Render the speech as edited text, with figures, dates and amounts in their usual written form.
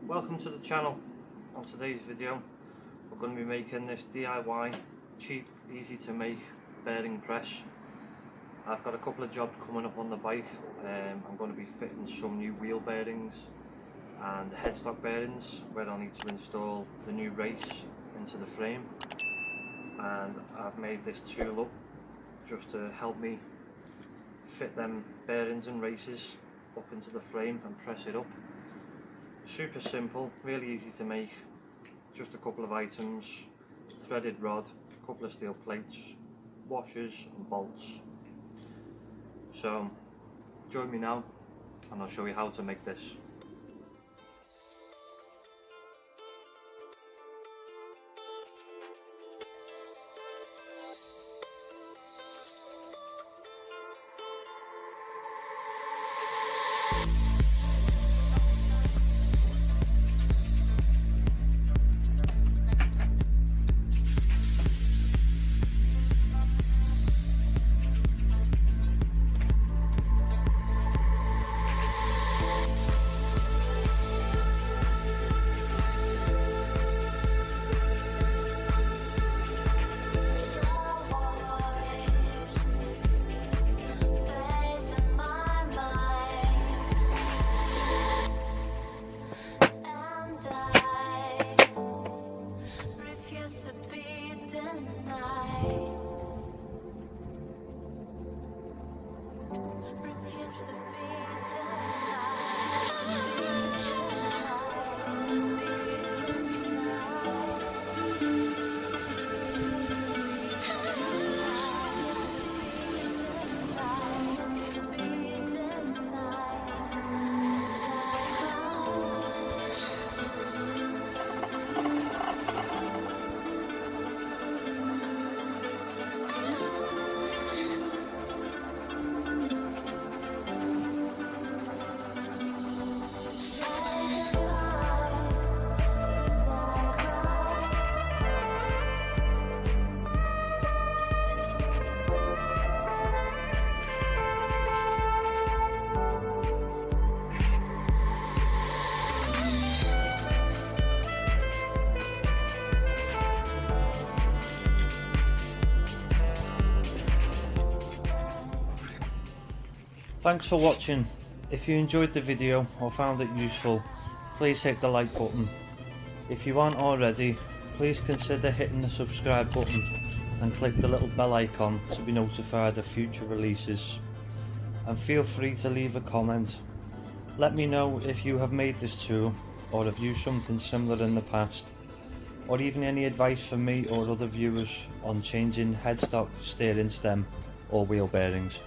Welcome to the channel. On today's video we're going to be making this DIY, cheap, easy to make bearing press. I've got a couple of jobs coming up on the bike. I'm going to be fitting some new wheel bearings and headstock bearings where I'll need to install the new race into the frame, and I've made this tool up just to help me fit them bearings and races up into the frame and press it up. Super simple, really easy to make, just a couple of items, threaded rod, a couple of steel plates, washers and bolts. So join me now and I'll show you how to make this. Thanks for watching. If you enjoyed the video or found it useful, please hit the like button. If you aren't already, please consider hitting the subscribe button and click the little bell icon to be notified of future releases. And feel free to leave a comment. Let me know if you have made this tool or have used something similar in the past, or even any advice from me or other viewers on changing headstock, steering stem or wheel bearings.